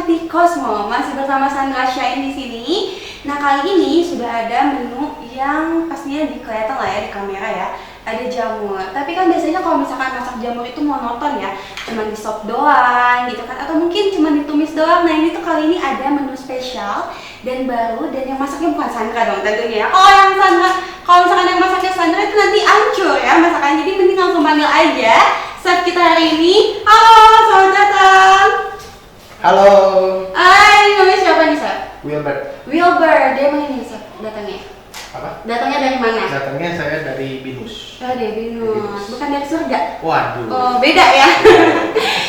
Cantik Cosmo, masih bersama Sandra Shine di sini. Nah, kali ini sudah ada menu yang pastinya kelihatan lah ya di kamera ya. Ada jamur. Tapi kan biasanya kalau misalkan masak jamur itu monoton ya, cuma di sop doang gitu kan, atau mungkin cuma ditumis doang. Nah, ini tuh kali ini ada menu spesial dan baru, dan yang masaknya bukan Sandra dong tentunya ya. Kalau misalkan yang masaknya Sandra itu nanti hancur ya masakannya. Jadi mending langsung panggil aja chef kita hari ini. Halo, selamat datang. Halo. Hai, namanya siapa nih, Chef? Wilbert. Dia mana nih, Chef? Datangnya? Apa? Datangnya dari mana? Datangnya saya dari Binus. Oh, dari Binus. Bukan dari surga? Waduh. Oh, beda ya?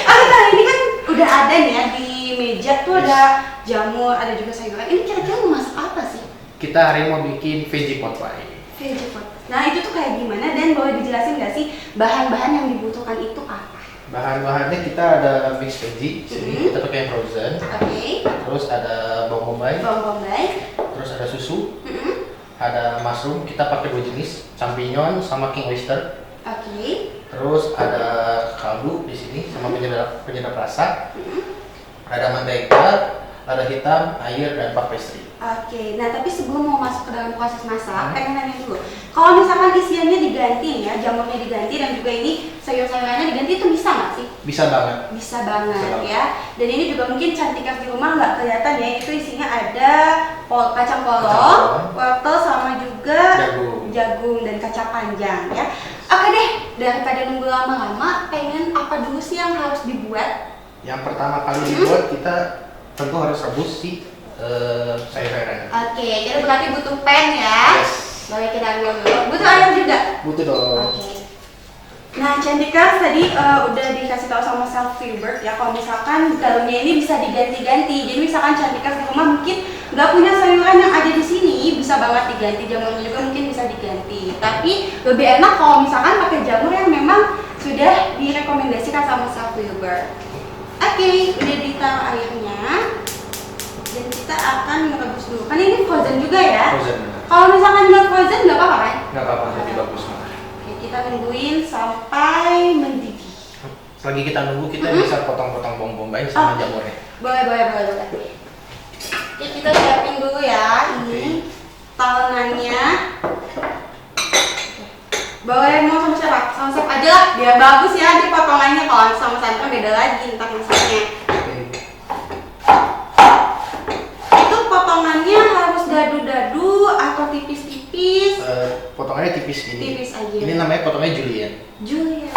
Kali ini kan udah ada nih ya di meja tuh ada jamur, ada juga sayuran. Ini kira-kira mau masak apa sih? Kita hari ini mau bikin veggie pot pie. Veggie pot. Nah, itu tuh kayak gimana dan boleh dijelasin nggak sih bahan-bahan yang dibutuhkan itu apa? Bahan-bahannya kita ada mix veggie, sini kita pakai yang frozen. Oke. Terus ada bawang bombay. Bawang bombay. Terus ada susu. Ada mushroom, kita pakai dua jenis, champignon sama king oyster. Oke. Terus ada kaldu di sini sama penyedap rasa. Ada mentega, lada hitam, air, dan puff pastry. Oke, nah tapi sebelum mau masuk ke dalam proses masak, pengen nanya dulu. Kalau misalkan isiannya diganti nih ya, jamurnya diganti dan juga ini sayur-sayurannya diganti, itu bisa nggak sih? Bisa banget. Bisa banget ya. Dan ini juga mungkin cantikas di rumah nggak kelihatan ya, itu isinya ada kacang polong, wortel sama juga jagung dan kacang panjang ya. Oke deh, daripada nunggu lama-lama, pengen apa dulu sih yang harus dibuat? Yang pertama kali dibuat kita tentu harus rebus sayur-sayurannya. Oke, jadi berarti butuh pan ya. Yes. Boleh kita ambil dulu. Butuh air juga? Butuh dong. Oke. Nah, Cantikas tadi udah dikasih tahu sama Chef Wilbert ya, kalau misalkan dalamnya ini bisa diganti-ganti. Jadi misalkan Cantikas di rumah mungkin nggak punya sayuran yang ada di sini, bisa banget diganti. Jamurnya juga mungkin bisa diganti. Tapi lebih enak kalau misalkan pakai jamur yang memang sudah direkomendasikan sama Chef Wilbert. Oke, udah ditaruh airnya. Dan kita akan merebus dulu. Kan ini frozen juga ya? Frozen. Kalau misalkan nggak frozen nggak apa-apa kan? Nggak apa-apa, lebih bagus malah. Oke, kita nungguin sampai mendidih. Selagi kita nunggu, kita bisa potong-potong bawang bombay sama jamurnya. Boleh. Oke, kita siapin dulu ya. Ini talenannya. Boleh mau sama siapa? Sama chef aja lah, biar bagus ya di potongannya. Kalau sama Sandra beda lagi ntar masaknya. Itu potongannya harus dadu-dadu atau tipis-tipis? Potongannya tipis gini. Tipis aja. Ini namanya potongnya julienne. Juliet.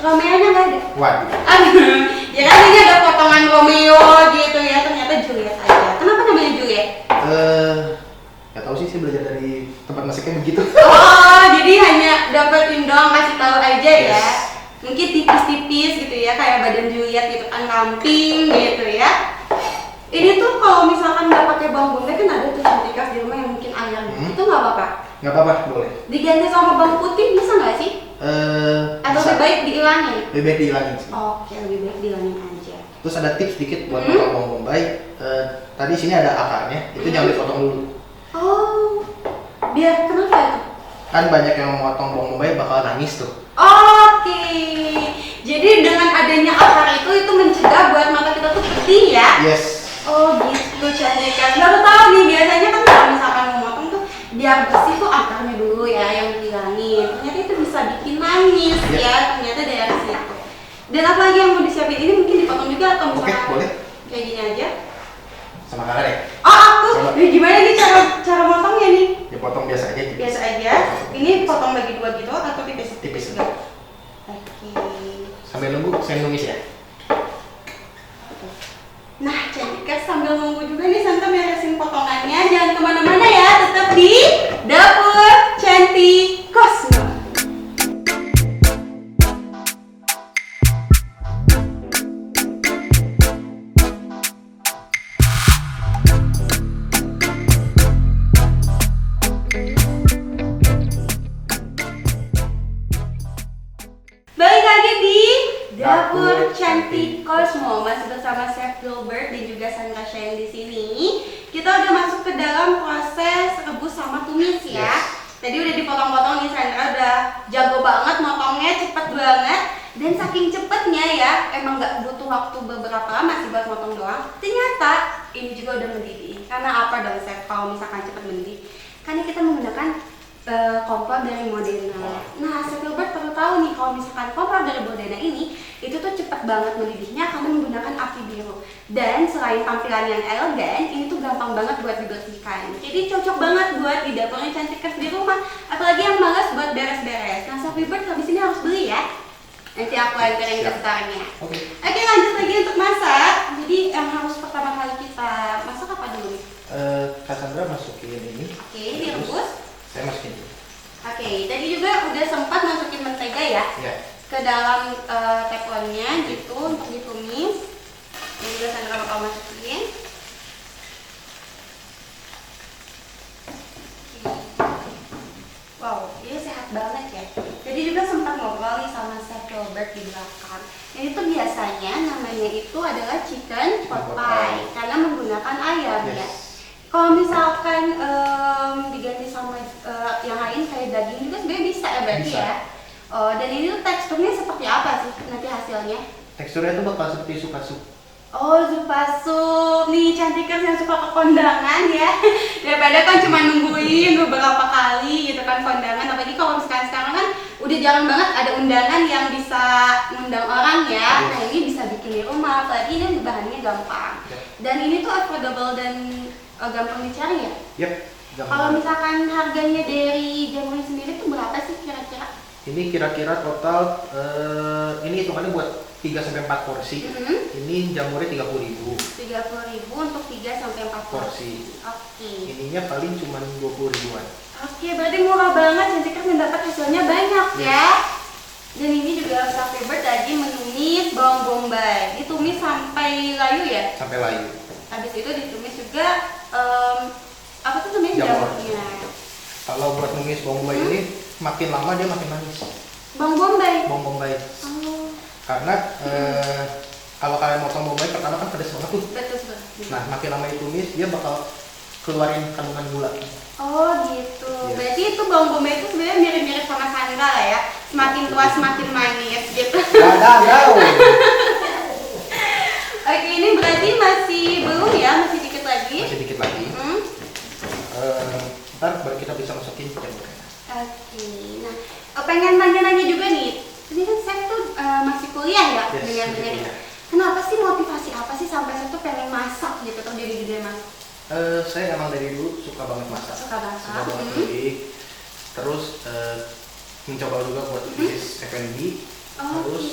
Romeonya nggak ada? Waduh. Aduh, ya kan ini ada potongan Romeo gitu ya, ternyata Juliet aja. Kenapa namanya Juliet? Nggak tahu sih, saya belajar dari tempat masaknya begitu. Oh, jadi hanya dapetin doang, kasih tahu aja ya. Yes. Mungkin tipis-tipis gitu ya, kayak badan Juliet gitu kan, ramping gitu ya. Ini tuh kalau misalkan nggak pakai bawang bombay kan ada tuh Cantikas di rumah yang mungkin ayam, itu nggak apa-apa. Nggak apa-apa, boleh. Diganti sama bawang putih bisa nggak sih? Atau Bisa. lebih baik dihilangin? Lebih baik dihilangin sih. Oke, lebih baik dihilangin aja. Terus ada tips dikit buat potong bawang bombay. Tadi sini ada akarnya, itu jangan dipotong dulu. Oh, biar kenapa itu? Kan banyak yang memotong bawang bombay bakal nangis tuh. Oke, jadi dengan adanya akar itu mencegah buat mata kita tuh pedih ya? Yes. Oh gitu, Cantikas. Baru tahu nih, biasanya kan kalau misalkan mau motong tuh biar bersih tuh akarnya dulu ya yang dihilangin. Ternyata itu bisa bikin nangis ya, ternyata dari situ. Dan apa lagi yang mau disiapin ini, mungkin dipotong juga atau misalkan Oke, boleh. kayak gini aja? Sama kakak deh. Oh aku, Coba. Nih, gimana nih cara motongnya nih? Ya potong biasa aja. Tipis. Biasa aja. Ini potong bagi dua gitu atau tipis? Tipis. Oke. Sambil nunggu, saya numis ya. Nah, Cantikas sambil nunggu juga nih Santa beresin potongannya. Jangan kemana-mana ya, tetap di Dapur Cantik Cosmo. Balik lagi di Dapur Cantik Cosmo, masih bersama Chef Wilbert dan juga Sandra Shine di sini. Kita udah masuk ke dalam proses rebus sama tumis ya. Yes. Tadi udah dipotong-potong nih, Sandra udah jago banget motongnya, cepet banget. Dan saking cepetnya ya, emang nggak butuh waktu beberapa lama sih buat motong doang. Ternyata ini juga udah mendidih. Karena apa dong chef kalau misalkan cepet mendidih? Karena kita menggunakan kompor dari Modena. Nah, Chef Gilbert perlu tahu nih kalau misalkan kompor dari Modena ini itu tuh cepet banget mendidihnya karena menggunakan api biru. Dan selain tampilan yang elegan, ini tuh gampang banget buat dibersihkan. Jadi cocok banget buat di dapurnya Cantikers di rumah. Apalagi yang malas buat beres-beres. Nah, Chef Gilbert habis ini harus beli ya. Nanti aku anterin ke starnya. Oke. Oke, lanjut lagi untuk masak. Jadi yang harus pertama kali kita masak apa dulu nih? Cassandra masukin ini. Oke, direbus. Saya masukin ini. Oke, tadi juga udah sempat masukin mentega ya Ya. ke dalam teflonnya gitu untuk ditumis. Ini juga Sandra bakal masukin. Wow, ini sehat banget ya. Jadi juga sempat ngobrol nih sama Chef Gilbert di belakang. Ini tuh biasanya namanya itu adalah chicken pot pie karena menggunakan ayam ya. Yes. Kalau misalkan diganti sama yang lain kayak daging juga sebenarnya bisa ya berarti Bisa. ya. Oh, dan ini tuh teksturnya seperti apa sih nanti hasilnya? Teksturnya tuh bakal seperti sup sup. Oh, zupa sup. Nih Cantikers yang suka ke kondangan ya. Daripada kan cuma nungguin beberapa kali gitu kan kondangan. Apalagi kalau misalkan sekarang kan udah jarang banget ada undangan yang bisa ngundang orang ya. Nah, ini bisa bikin di rumah. Apalagi ini bahannya gampang. Yep. Dan ini tuh affordable dan gampang dicari ya. Yep. Kalau misalkan harganya dari jamurnya sendiri tuh berapa sih kira-kira? Ini kira-kira total ini hitungannya buat 3 sampai 4 porsi. Ini jamurnya 30.000. 30.000 untuk 3 sampai 4 porsi. Oke. Ininya paling cuma 20 ribuan. Oke, berarti murah banget, Cantikers mendapat hasilnya banyak ya. Dan ini juga Chef Gilbert tadi menumis bawang bombay. Ditumis sampai layu ya? Sampai layu. Habis itu ditumis juga apa tuh namanya Jamur. jamurnya? Kalau buat numis bawang bombay ini makin lama dia makin manis. Bawang bombay. Bawang bombay. Oh, Karena kalau kalian motong bawang bombay pertama kan pedas banget tuh. betul sekali. Nah, makin lama ditumis dia bakal keluarin kandungan gula. Oh gitu. Yes. Berarti itu bawang bombay itu sebenarnya mirip-mirip sama Sandra lah ya. Semakin tua semakin manis gitu. Jauh. Oke, ini berarti masih belum ya, masih dikit lagi. Masih dikit lagi. Ntar baru kita bisa masukin jamurnya. Oke, nah pengen nanya-nanya juga nih. Ini kan Chef tuh masih kuliah ya, Yes, dengar-dengar masih ya. kuliah. Kenapa sih motivasi apa sih sampai Chef tuh pengen masak gitu tuh jadi gede masak? Saya emang dari dulu suka banget masak. Suka masak. Suka banget kulik. Terus mencoba juga buat bisnis F&B. Terus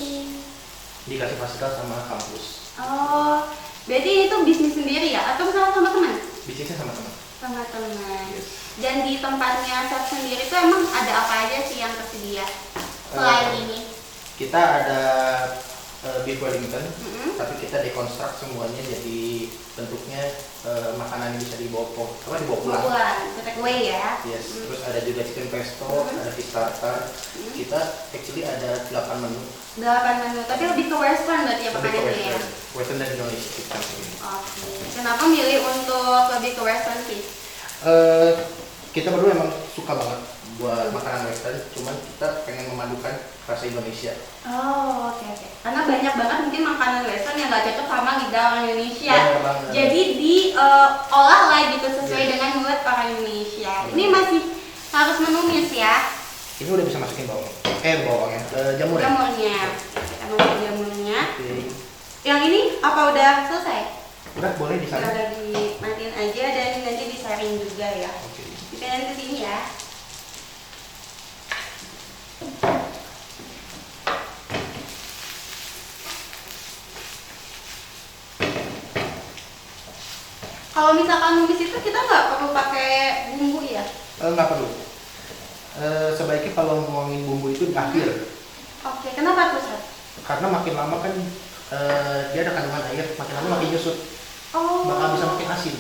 dikasih fasilitas sama kampus. Oh, berarti itu bisnis sendiri ya? Atau misalnya sama teman? Bisnisnya sama teman. Sama teman. Yes. Dan di tempatnya Chef sendiri tuh emang ada apa aja sih yang tersedia selain ini? Kita ada beef Wellington, tapi kita dekonstruk semuanya jadi bentuknya makanan yang bisa dibawa pulang. Take away ya. Yes. Terus ada juga chicken pesto, ada fish tartar. Kita actually ada 8 menu. 8 menu, tapi lebih ke western berarti ya Lebih ke makanannya ya? Western dan Indonesia kita ini. Oke. Kenapa milih untuk lebih ke western sih? Kita berdua emang suka banget buat makanan western, cuman kita pengen memadukan rasa Indonesia. Oh, oke. Karena banyak banget mungkin makanan western yang nggak cocok sama lidah orang Indonesia. Benar banget. Jadi diolah lah gitu sesuai dengan mulut orang Indonesia. Ini masih harus menumis ya Ini udah bisa masukin bawangnya, jamurnya. jamurnya. Kita masukin jamurnya. Oke. Yang ini apa udah selesai? Udah boleh di sana. Udah dimatiin aja dan nanti disaring juga ya. Oke. Dipindahin ke sini ya. Kalau misalkan numis itu kita nggak perlu pakai bumbu ya? Nggak perlu. Sebaiknya kalau ngomongin bumbu itu di akhir, Oke, kenapa tuh Chef? karena makin lama kan dia ada kandungan air, makin lama makin nyusut, Oh. bakal bisa makin asin.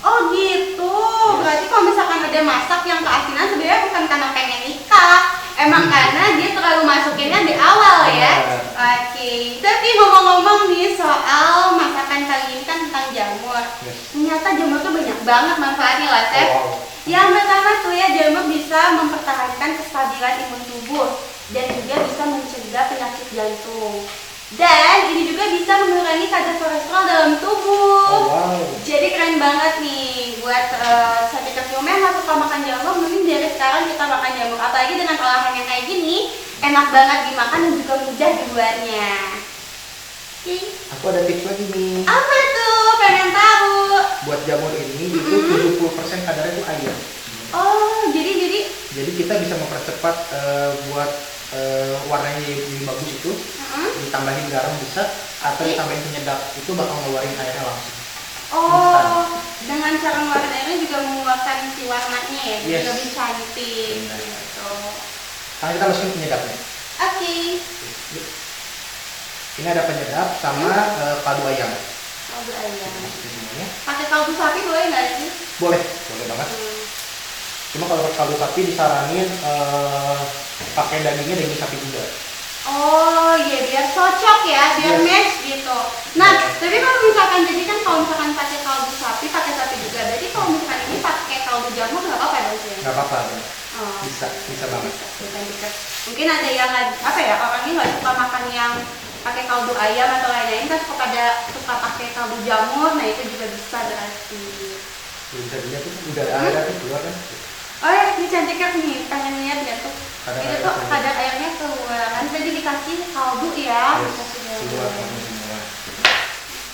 Oh gitu. Berarti kalau misalkan ada masak yang keasinan sebenarnya bukan karena pengen nikah, emang karena dia terlalu masukinnya di awal ya. Benar. Oke. Tapi ngomong-ngomong nih soal masakan kali ini kan tentang jamur. Yes. Ternyata jamur tuh banyak banget manfaatnya lah, Chef. Wow. Yang pertama tuh ya, jamur bisa mempertahankan kestabilan imun tubuh. dan juga bisa mencegah penyakit jantung. Dan ini juga bisa mengurangi kadar kolesterol dalam tubuh. Oh, wow. Jadi keren banget nih buat Cantikers di rumah yang nggak suka makan jamur, mending dari sekarang kita makan jamur. Apalagi dengan olahan yang kayak gini, enak banget dimakan dan juga mudah dibuatnya. Oke. Aku ada tips lagi nih. Apa tuh? Pengen tahu. Buat jamur ini itu 70% kadarnya itu air. Oh, jadi Jadi kita bisa mempercepat buat warnanya yang bagus itu, ditambahin garam bisa, atau ditambahin penyedap, itu bakal ngeluarin airnya langsung. oh, dengan cara ngeluarin airnya juga mengeluarkan si warnanya ya, jadi Yes. lebih cantik Benar. gitu. Sekarang kita masukin penyedapnya. Oke. Ini ada penyedap sama kaldu ayam. Kaldu ayam. Masukin semuanya. Pakai kaldu sapi boleh nggak sih? Boleh, boleh banget. Cuma kalau kaldu sapi disaranin pakai dagingnya daging sapi juga. Oh iya, biar cocok ya, biar Yes. match gitu. Nah, Yes. tapi kalau misalkan jadi kan kalau misalkan pakai kaldu sapi, pakai sapi juga. Berarti kalau misalkan ini pakai kaldu jamur nggak apa-apa dong sih? Nggak apa-apa, bener. Oh, Bisa banget. bisa. Mungkin ada yang apa ya, orangnya nggak suka makan yang pakai kaldu ayam atau lain-lain, kan suka pakai kaldu jamur. Nah itu juga bisa berarti. Belum bisa dilihat tuh udah ada tuh keluar kan. Oh ya, ini cantik kan nih, pengen lihat ya tuh. Kadar Itu airnya tuh keluar. kadar airnya keluar. Kan tadi dikasih kaldu ya, Yes, dikasih keluar jamur. semua.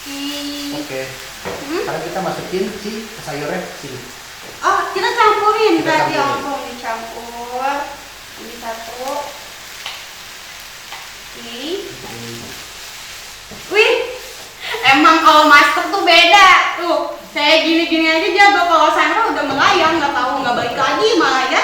Oke. Oke. Sekarang kita masukin si sayurnya sini. Oh, kita campurin Kita berarti campurin. langsung dicampur. Ini satu. Wih, emang kalau master tuh beda. Tuh, saya gini-gini aja jago, kalau Sandra udah melayang, nggak tahu nggak balik lagi malah ya.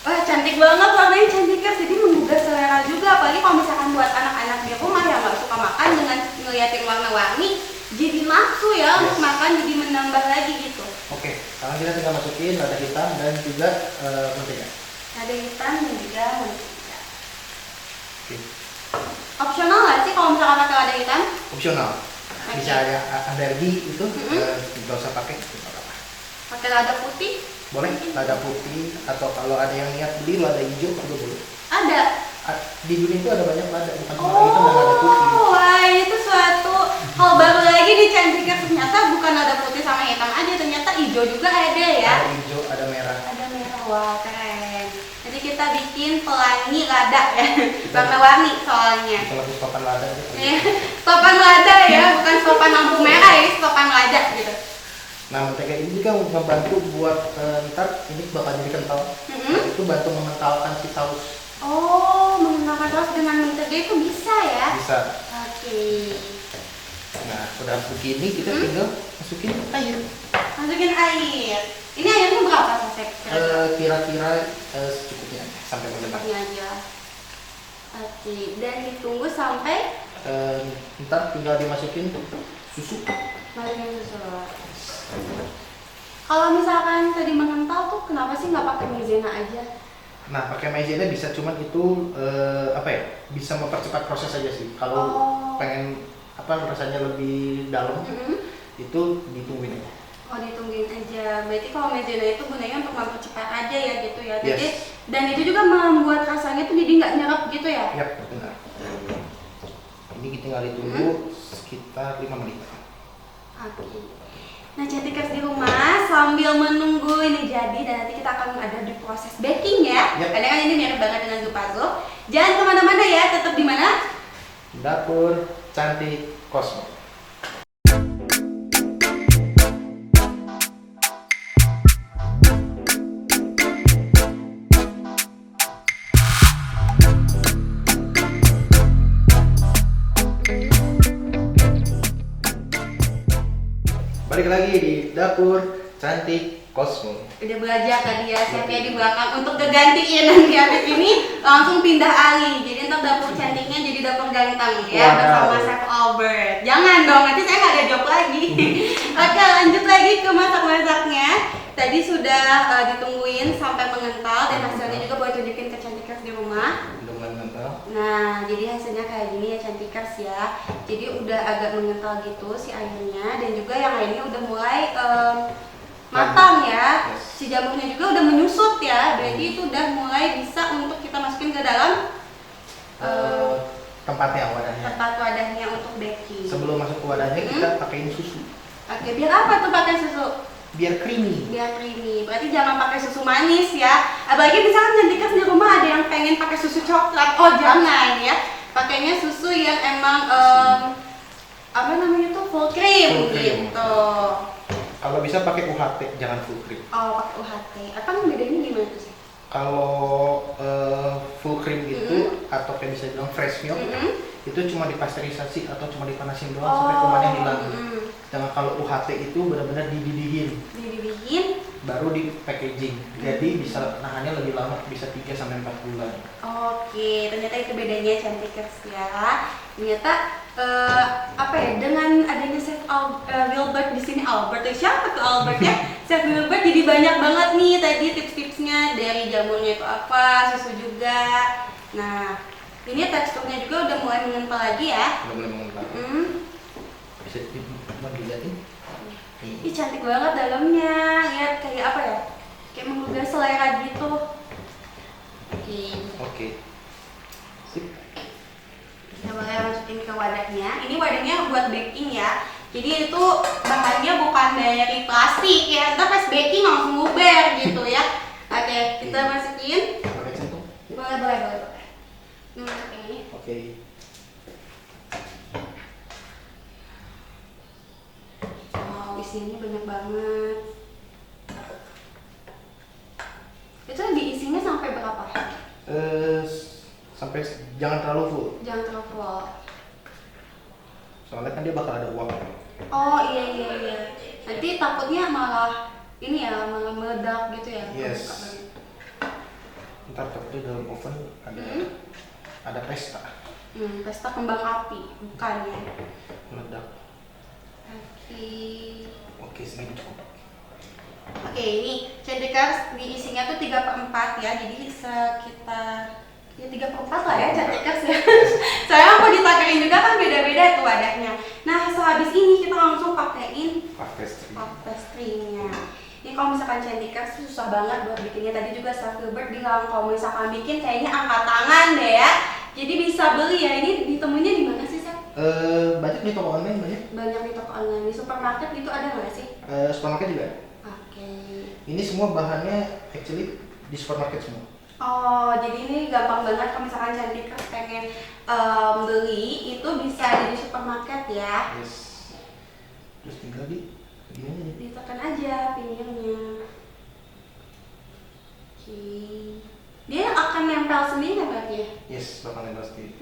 Wah, cantik banget warnanya, Cantikers. Jadi menggugah selera juga, apalagi kalau misalkan buat anak-anak di rumah yang nggak suka makan, dengan ngeliatin warna-warni jadi nafsu ya untuk makan, jadi menambah lagi gitu. Oke, sekarang kita tinggal masukin lada hitam dan juga mentega. Ada hitam dan juga mentega. Oke. Opsional nggak sih kalau misalkan pakai lada hitam? Opsional. Oke. Bisa ada alergi itu nggak usah pakai, nggak apa-apa. Pakai lada putih? Boleh lada putih, atau kalau ada yang niat beli lada hijau juga boleh. Ada. Di dunia itu ada banyak lada, bukan cuma lada hitam dan lada putih. Oh, wah itu suatu hal baru lagi di Cantikers. Ternyata bukan lada putih sama hitam aja, ternyata hijau juga ada ya. Ada hijau, ada merah. Ada merah, wah keren. Jadi kita bikin pelangi lada ya, warna-warni soalnya. Kita langsung stopan lada gitu. Iya, stopan lada ya, bukan stopan lampu merah ya, stopan lada gitu. Nah, mentega ini juga membantu buat ntar ini bakal jadi kental. Itu bantu mengentalkan si saus. Oh, mengenalkan saus dengan mentega itu bisa ya? Bisa. Oke. Nah, udah begini kita tinggal masukin air. Masukin air. Ini airnya berapa Sasek? Kira-kira secukupnya aja, sampai mengembang. Secukupnya aja. Oke, dan ditunggu sampai Ntar tinggal dimasukin susu. marinasi susu. Kalau misalkan tadi mengental tuh kenapa sih nggak pakai maizena aja? Nah, pakai maizena bisa, cuman itu apa ya? Bisa mempercepat proses aja sih. Kalau pengen apa rasanya lebih dalam, itu ditungguin aja. Oh, ditungguin aja. Berarti kalau maizena itu gunanya untuk mempercepat aja ya gitu ya. Jadi Yes. dan itu juga membuat rasanya tuh jadi nggak nyerap gitu ya? Yap, benar. Ini kita tinggal ditunggu sekitar 5 menit. Oke. Nah, Cantikers di rumah sambil menunggu ini jadi, dan nanti kita akan ada di proses baking ya. Yap. Karena kan ini mirip banget dengan Zupazo. Jangan kemana-mana ya, tetap di mana? Dapur Cantik Cosmo. Balik lagi di Dapur Cantik Cosmo. Udah belajar tadi ya, siapnya di belakang untuk ngegantiin nanti habis ini langsung pindah alih. Jadi untuk dapur cantiknya jadi dapur ganteng ya, Wow. bersama Chef Albert. Jangan dong, nanti saya nggak ada job lagi. Oke, lanjut lagi ke masak-masaknya. Tadi sudah ditungguin sampai mengental, dan hasilnya juga boleh tunjukin ke Cantikers di rumah. Udah mulai mengental. Nah, jadi hasilnya kayak gini ya Cantikers ya. Jadi udah agak mengental gitu si airnya, dan juga yang lainnya udah mulai matang ya. Yes. Si jamurnya juga udah menyusut ya, berarti itu udah mulai bisa untuk kita masukin ke dalam tempatnya, wadahnya. tempat wadahnya untuk baking. Sebelum masuk ke wadahnya kita pakaiin susu. Oke, biar apa tuh pakai susu? Biar creamy. Biar creamy. Berarti jangan pakai susu manis ya. Apalagi misalkan Cantikers di rumah ada yang pengen pakai susu coklat. Oh, jangan ya. Pakainya susu yang emang apa namanya tuh full cream, Full cream. gitu. Kalau bisa pakai UHT, jangan full cream. Oh, pakai UHT. Apa bedanya gimana tuh sih? Kalau full cream itu atau kayak bisa bilang fresh milk itu cuma dipasteurisasi atau cuma dipanasin doang sampai kumannya hilang. Sedangkan kalau UHT itu benar-benar dididihin. Dididihin. Baru di packaging. Jadi bisa nahannya lebih lama, bisa 3 sampai 4 bulan. Oke, ternyata itu bedanya Cantikers ya. Ternyata apa ya, dengan adanya Chef Wilbert di sini, Albert siapa tuh Albert ya? Chef Wilbert jadi banyak banget nih tadi tips-tipsnya, dari jamurnya itu apa, susu juga. Nah, ini teksturnya juga udah mulai mengental lagi ya. Udah mulai mengembang. Bisa dilihatin. Ih, cantik banget dalamnya. Lihat kayak apa ya? Kayak menggugah selera gitu. Oke. Sip. Kita boleh masukin ke wadahnya. Ini wadahnya buat baking ya. Jadi itu bahannya bukan dari plastik ya. Ntar pas baking langsung nguber gitu ya. Oke, kita masukin. Pakai centung. Boleh. Ini. Oke. Wow, isinya banyak banget. Itu diisinya sampai berapa? Sampai jangan terlalu full. Jangan terlalu full. Soalnya kan dia bakal ada uap. Oh iya. Nanti takutnya malah ini ya, malah meledak gitu ya. Yes. Ntar takutnya dalam oven ada pesta. Pesta kembang api, bukan ya? Meledak. Oke, segini cukup. Oke, ini Cantikers diisinya tuh 3/4 ya, jadi sekitar ya 3/4 lah ya Cantikers ya. Soalnya aku ditakerin juga kan beda-beda tuh wadahnya. Nah, sehabis ini kita langsung pakein puff pastry-nya. Ini kalau misalkan Cantikers susah banget buat bikinnya. Tadi juga Chef Wilbert bilang kalau misalkan bikin kayaknya angkat tangan deh ya. Jadi bisa beli ya. Ini ditemuinya di mana sih, Chef? Banyak di toko online banyak. Banyak di toko online. Di supermarket gitu ada nggak sih? Supermarket juga. Oke. Ini semua bahannya actually di supermarket semua. Oh, jadi ini gampang banget kalau misalkan Cantikers pengen beli itu bisa ada di supermarket ya. Yes. Terus tinggal gini. Ditekan aja pinggirnya. Oke. Dia akan nempel sendiri nggak berarti ya? Yes, bakal nempel sendiri.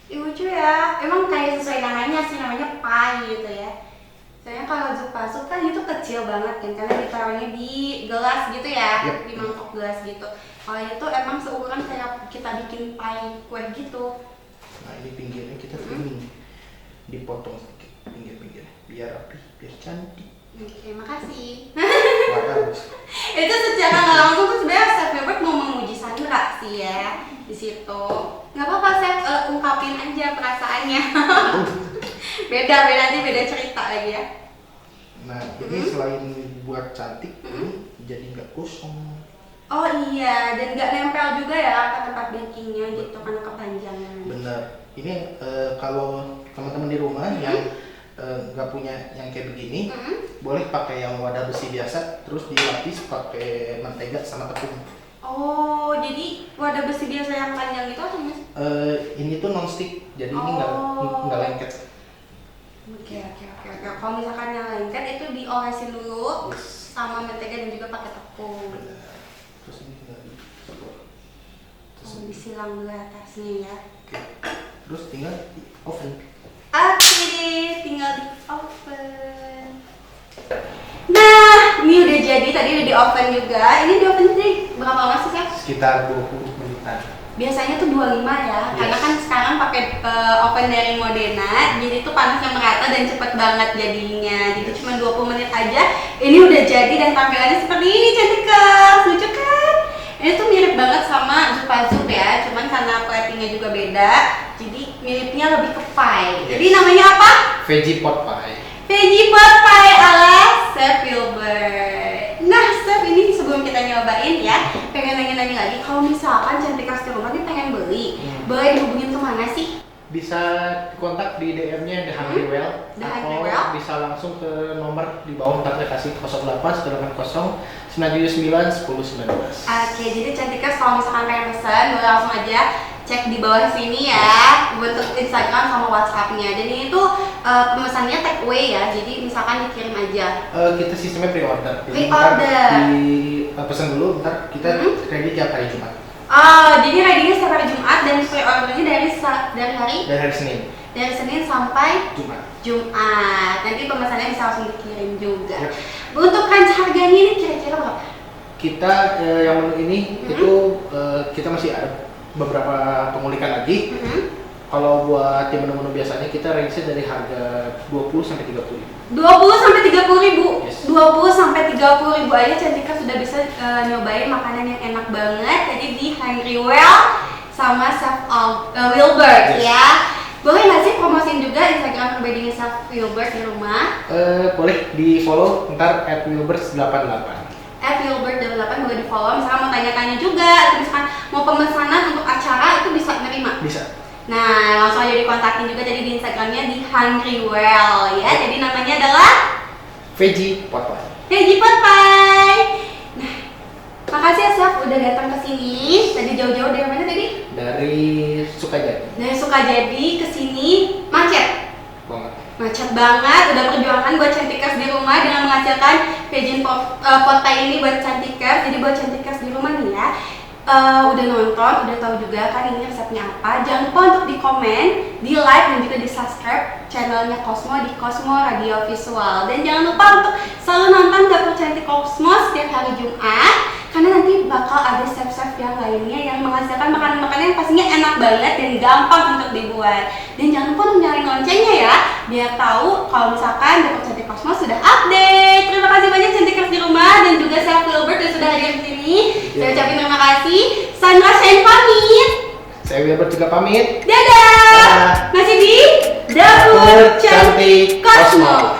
Lucu ya, emang kayak sesuai namanya sih, namanya pie gitu ya. Soalnya kalau zupa-zup kan itu kecil banget kan, karena ditaruhnya di gelas gitu ya, Yep. di mangkok gelas gitu. Kalau itu emang seukuran kayak kita bikin pie kue gitu. Nah, ini pinggirnya kita trimming. Dipotong sedikit pinggir-pinggirnya biar rapi, biar cantik. Oke, makasih. Bagus. Itu secara nggak langsung tuh sebenarnya Chef Wilbert mau memuji Sandra sih ya di situ. Nggak apa-apa, Chef, ungkapin aja perasaannya. beda nanti beda cerita lagi ya. Nah, ini selain buat cantik, ini jadi nggak kosong. Oh iya, dan nggak nempel juga ya ke tempat bakingnya gitu karena kepanjangan. Bener. Ini kalau teman-teman di rumah yang nggak punya yang kayak begini, boleh pakai yang wadah besi biasa, terus dilapis pakai mentega sama tepung. Oh, jadi wadah besi biasa yang panjang itu atau mas? Ini tuh non-stick, jadi ini nggak lengket. Oke. Kalau misalkan yang lengket itu diolesin dulu sama mentega dan juga pakai tepung. Bener. Terus ini tinggal Disilang dulu atasnya ya. Oke. Terus tinggal di oven. Oke deh, tinggal di oven. Nah, ini udah jadi, tadi udah di oven juga. Ini di oven sih berapa lama sih, Chef? Sekitar 20 menitan. Biasanya tuh 25 ya, karena kan sekarang pakai oven dari Modena, jadi tuh panasnya merata dan cepet banget jadinya. Jadi cuma 20 menit aja, ini udah jadi dan tampilannya seperti ini, cantik kan? Lucu kan? Ini tuh mirip banget sama zupa-zup ya, cuman karena platingnya juga beda, jadi miripnya lebih ke pie. Jadi namanya apa? Veggie pot pie. Veggie pot pie ala Chef Wilbert. Nah, Chef, ini sebelum kita nyobain ya, pengen nanya-nanya lagi, kalau misalkan Cantikers di rumah nih pengen beli, boleh dihubungin kemana sih? Bisa kontak di DM-nya The Hungry Well, The atau Hungry Well. bisa langsung ke nomor di bawah, ntar saya kasih 08 980 979 1019. Oke, jadi Cantikers kalau misalkan pengen pesan, boleh langsung aja cek di bawah sini ya, bentuk Instagram sama WhatsApp-nya. Dan ini tuh pemesannya take away ya, jadi misalkan dikirim aja. Kita sistemnya pre-order. Jadi Pre-order. ntar pesan dulu, ntar kita ready tiap hari Jumat. Jadi ready-nya setiap hari Jumat dan pre-ordernya dari hari? Dari hari Senin. Dari Senin sampai Jumat. Nanti pemesannya bisa langsung dikirim juga. Yep. Untuk range harganya ini kira-kira berapa? Kita yang menu ini itu kita masih ada beberapa pengulikan lagi. Kalau buat yang menu-menu biasanya kita range-nya dari harga 20 sampai 30 ribu. 20 sampai 30 ribu. Yes. 20 sampai 30 ribu aja Cantikers sudah bisa nyobain makanan yang enak banget. Jadi di Hungry Well sama Chef Wilbert ya. Boleh nggak sih promosiin juga Instagram pribadinya Chef Wilbert di rumah? Boleh di follow ntar @wilbert88. @wilbert88 boleh di follow. Misalkan mau tanya-tanya juga, atau misalkan mau pemesanan untuk acara itu bisa nerima. Bisa. Nah, langsung aja dikontakin juga tadi di Instagramnya di Hungry Well ya. Jadi namanya adalah Veggie Pot Pie. Veggie Pot Pie. Nah, makasih ya Chef udah datang ke sini. Tadi jauh-jauh dari mana tadi? Dari Sukajadi. Dari Sukajadi ke sini macet. Banget. Macet banget, udah perjuangan buat Cantikers di rumah dengan menghasilkan Veggie Pot Pie ini buat Cantikers. Jadi buat Cantikers di rumah nih ya, udah nonton, udah tahu juga kan ini resepnya apa. Jangan lupa untuk di komen, di like dan juga di subscribe channelnya Cosmo di Cosmo Radio Visual. Dan jangan lupa untuk selalu nonton Dapur Cantik Cosmo setiap hari Jumat, karena nanti bakal ada chef-chef yang lainnya yang menghasilkan makanan-makanan yang pastinya enak banget dan gampang untuk dibuat. Dan jangan lupa untuk nyalain loncengnya ya, biar tahu kalau misalkan Dapur Cantik Cosmo sudah update. Terima kasih banyak Cantikers di rumah dan juga Chef Wilbert yang sudah hadir di sini. Saya ucapin terima kasih. Sandra Shane pamit. Saya Wilbert juga pamit. Dadah. Masih di Dapur Cantik Cosmo.